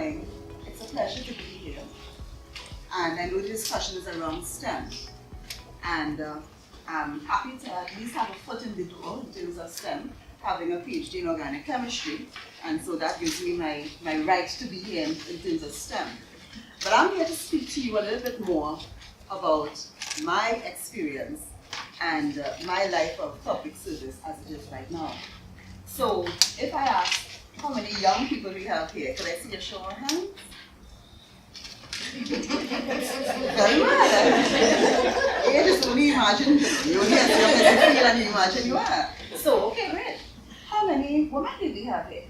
morning. It's a pleasure to be here. And I know the discussion is around STEM. And I'm happy to at least have a foot in the door in terms of STEM, having a PhD in organic chemistry. And so that gives me my right to be here in terms of STEM. But I'm here to speak to you a little bit more about my experience and my life of public service as it is right now. So if I ask how many young people we have here, could I see a show of hands? Very well. Age is only imagine. You only as young as you feel and you imagine you are. So, okay, great. How many women do we have here?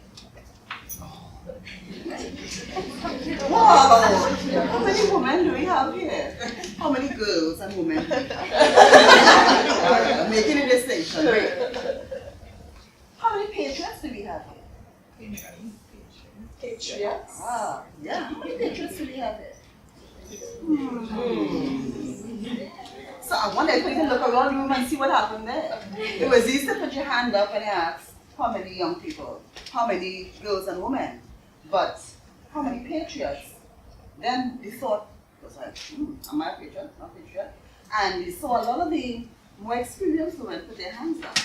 Wow! How many women do we have here? How many girls and women? I'm making a distinction. Right? How many patriots do we have here? Patriots? Ah, yeah. How many patriots do we have here? So I wonder if we can look around the room and see what happened there. It was easy to put your hand up and ask how many young people, how many girls and women, but how many patriots? Then the thought was like, am I a patriot? Not a patriot? And we saw a lot of the more experienced women put their hands up.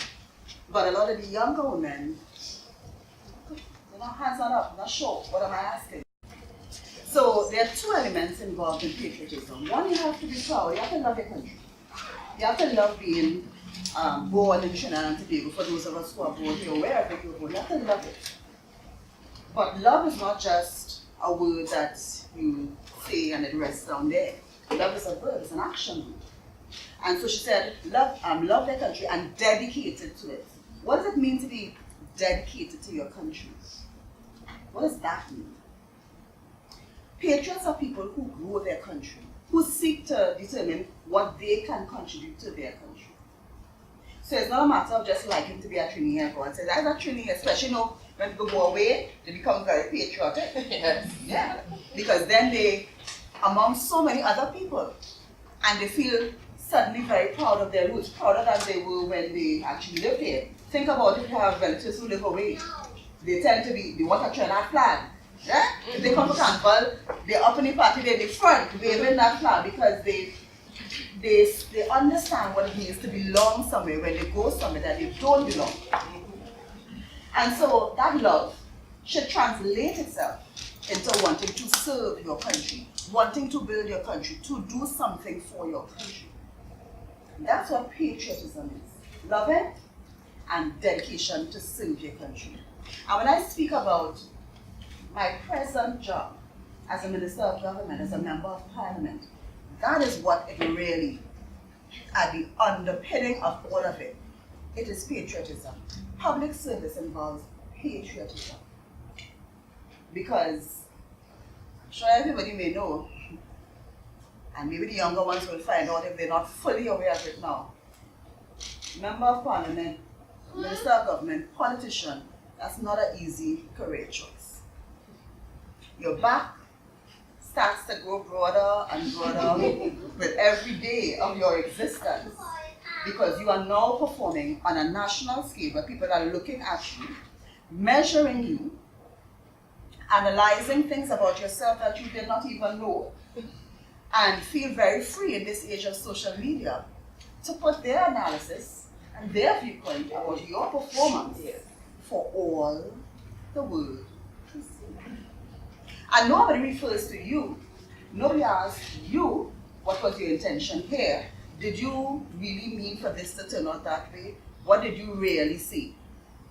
But a lot of the younger women, they're not hands on up, not sure. What am I asking? So there are two elements involved in patriotism. One, you have to be proud. You have to love your country. You have to love being born in Trinidad and Tobago. For those of us who are born here, wherever you're born, you have to love it. But love is not just a word that you say and it rests down there. Love is a verb, it's an action word. And so she said, love their country and dedicated to it. What does it mean to be dedicated to your country? What does that mean? Patriots are people who grow their country, who seek to determine what they can contribute to their country. So it's not a matter of just liking to be a Trini and go and say, that's a Trini, especially when people go away, they become very patriotic. Yes. Yeah. Because then they, among so many other people, and they feel suddenly very proud of their roots, prouder than they were when they actually lived here. Think about if you have relatives who live away. They tend to be, they want a Trinidad flag. Yeah? If they come to Carnival, they're up in the party, they're in the front waving that flag because they understand what it means to belong somewhere when they go somewhere that they don't belong. And so that love should translate itself into wanting to serve your country, wanting to build your country, to do something for your country. That's what patriotism is. Loving and dedication to serve your country. And when I speak about my present job as a Minister of Government, as a Member of Parliament, that is what it really, at the underpinning of all of it, it is patriotism. Public service involves patriotism. Because, I'm sure everybody may know, and maybe the younger ones will find out if they're not fully aware of it now. Member of Parliament, Minister of Government, politician, that's not an easy career choice. Your back starts to grow broader and broader with every day of your existence, because you are now performing on a national scale where people are looking at you, measuring you, analyzing things about yourself that you did not even know, and feel very free in this age of social media to put their analysis and their viewpoint about your performance for all the world to see. And nobody refers to you. Nobody asks you, what was your intention here? Did you really mean for this to turn out that way? What did you really see?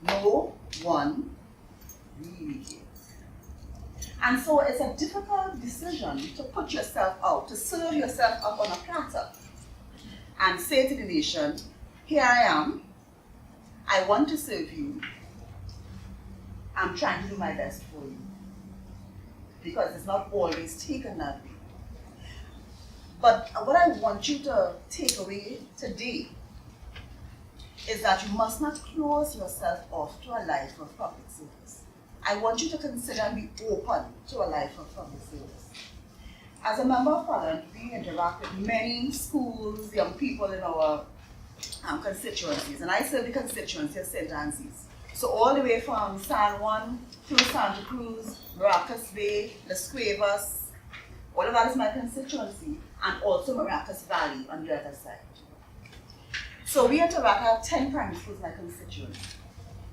No one really cares. And so it's a difficult decision to put yourself out, to serve yourself up on a platter and say to the nation, here I am, I want to serve you, I'm trying to do my best for you. Because it's not always taken that way. But what I want you to take away today is that you must not close yourself off to a life of public service. I want you to consider and be open to a life of public service. As a Member of Parliament, we interact with many schools, young people in our constituencies, and I serve the constituency of St. Anne's. So all the way from San Juan through Santa Cruz, Maracas Bay, Las Cuevas, all of that is my constituency, and also Maracas Valley on the other side. So we at Tarata have 10 primary schools in my constituency.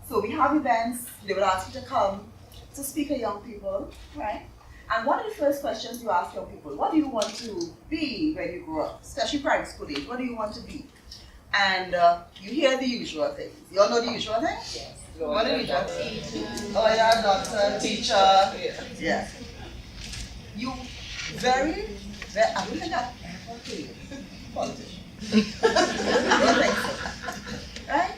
So we have events, they will ask you to come to speak to young people, right? And one of the first questions you ask young people, what do you want to be when you grow up? Especially primary school age, what do you want to be? And you hear the usual things. You all know the usual things? Yes. What are the usual things? Oh yeah, doctor, teacher. Yeah. You I don't think I've ever played politician. Don't think so. Right?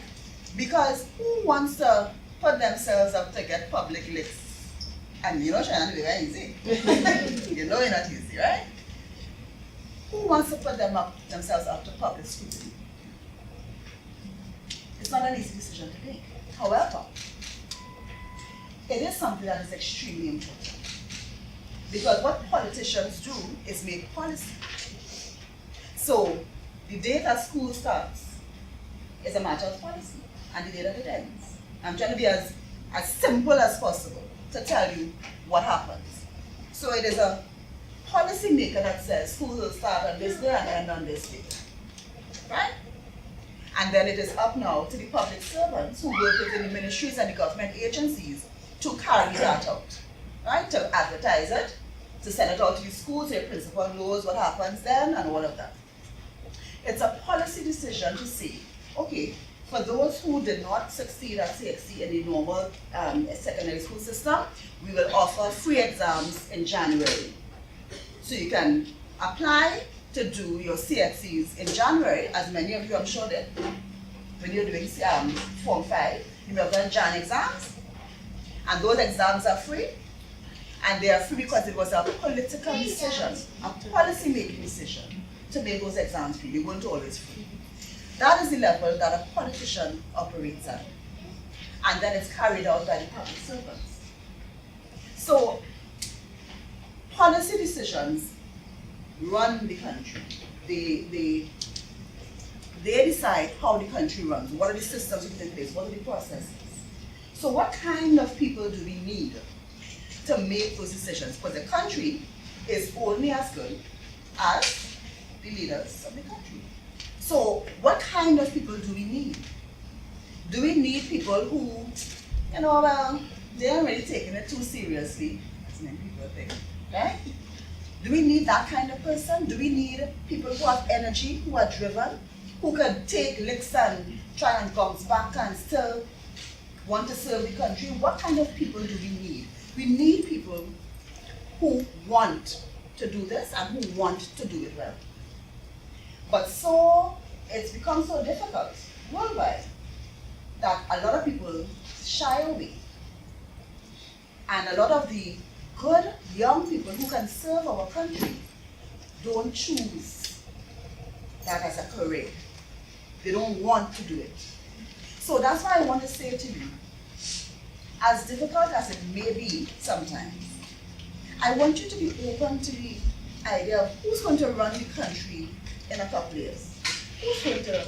Because who wants to put themselves up to get public licks? And you know, China, it's very easy. You know it's not easy, right? Who wants to put themselves up to public scrutiny? It's not an easy decision to make. However, it is something that is extremely important. Because what politicians do is make policy. So, the day that school starts is a matter of policy, and the day that it ends. I'm trying to be as simple as possible to tell you what happens. So it is a policy maker that says school will start on this day and end on this day, right? And then it is up now to the public servants who work within the ministries and the government agencies to carry that out, right? To advertise it, to send it out to the schools so your principal knows what happens then and all of that. It's a policy decision to say, okay, for those who did not succeed at CXC in the normal secondary school system, we will offer free exams in January. So you can apply to do your CXCs in January, as many of you I'm sure did. When you're doing Form 5, you may have done Jan exams, and those exams are free. And they are free because it was a political decision, a policy-making decision to make those exams free. They weren't always free. That is the level that a politician operates at. And then it's carried out by the public servants. So, policy decisions run the country. They decide how the country runs, what are the systems we put in place, what are the processes. So what kind of people do we need to make those decisions? Because the country is only as good as the leaders of the country. So what kind of people do we need? Do we need people who, well, they aren't really taking it too seriously, as many people think, right? Do we need that kind of person? Do we need people who have energy, who are driven, who can take licks and try and bounce back and still want to serve the country? What kind of people do we need? We need people who want to do this and who want to do it well. But so, it's become so difficult worldwide that a lot of people shy away. And a lot of the good young people who can serve our country don't choose that as a career. They don't want to do it. So that's why I want to say to you, as difficult as it may be sometimes, I want you to be open to the idea of who's going to run the country in a couple of years. Who's going to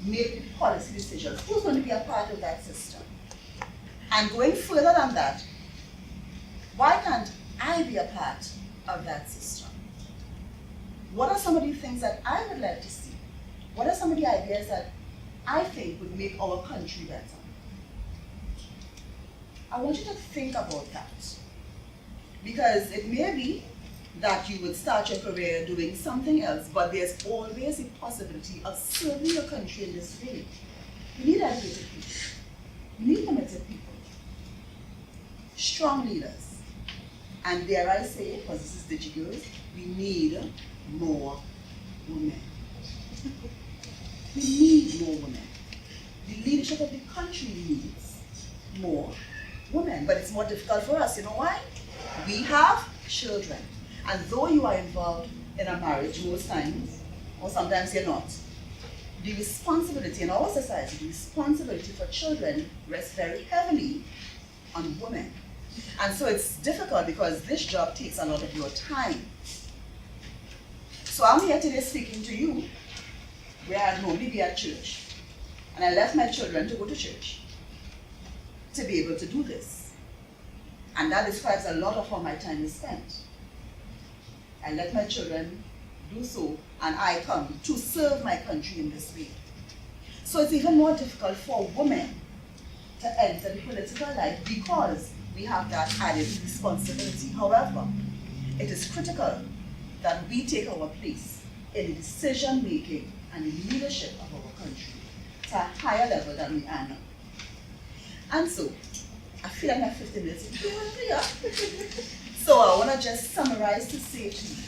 make policy decisions? Who's going to be a part of that system? And going further than that, why can't I be a part of that system? What are some of the things that I would like to see? What are some of the ideas that I think would make our country better? I want you to think about that. Because it may be that you would start your career doing something else, but there's always a possibility of serving your country in this way. You need educated people. You need committed people. Strong leaders. And dare I say, because this is DigiGirlz, we need more women. We need more women. The leadership of the country needs more women, but it's more difficult for us. You know why? We have children, and though you are involved in a marriage most times, or sometimes you're not, the responsibility in our society, the responsibility for children rests very heavily on women. And so it's difficult because this job takes a lot of your time. So I'm here today speaking to you where I'd normally be at church. And I left my children to go to church. to be able to do this. And that describes a lot of how my time is spent. I let my children do so, and I come to serve my country in this way. So it's even more difficult for women to enter the political life because we have that added responsibility. However, it is critical that we take our place in the decision making and the leadership of our country to a higher level than we are now. And so, I feel like I have 50 minutes to do it. So I want to just summarize to say to you,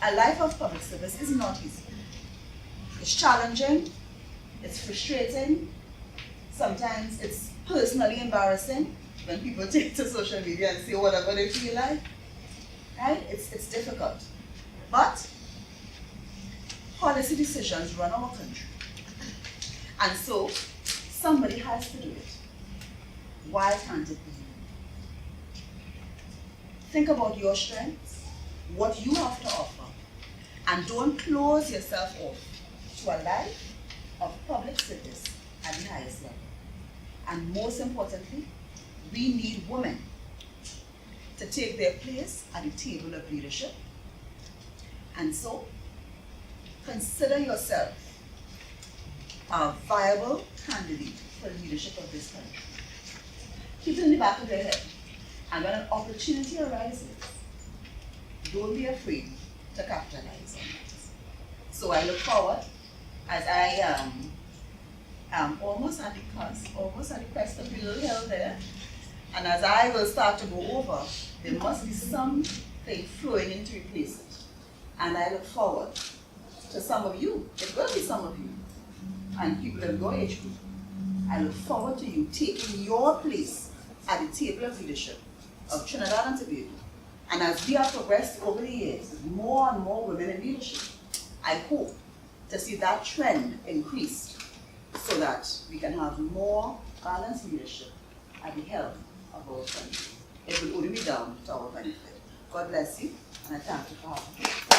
a life of public service is not easy. It's challenging, it's frustrating, sometimes it's personally embarrassing when people take to social media and say whatever they feel like. Right? It's difficult. But policy decisions run our country. And so somebody has to do it. Why can't it be you? Think about your strengths, what you have to offer, and don't close yourself off to a life of public service at the highest level. And most importantly, we need women to take their place at the table of leadership. And so, consider yourself a viable candidate for leadership of this country. Keep it in the back of your head. And when an opportunity arises, don't be afraid to capitalize on it. So I look forward, as I am almost at the cusp, almost at the crest of the little hill there, and as I will start to go over, there must be something flowing in to replace it. And I look forward to some of you, it will be some of you, and people of your age group. I look forward to you taking your place at the table of leadership of Trinidad and Tobago. And as we have progressed over the years, with more and more women in leadership, I hope to see that trend increase so that we can have more balanced leadership at the helm of our country. It will only be down to our benefit. God bless you, and I thank you for having me.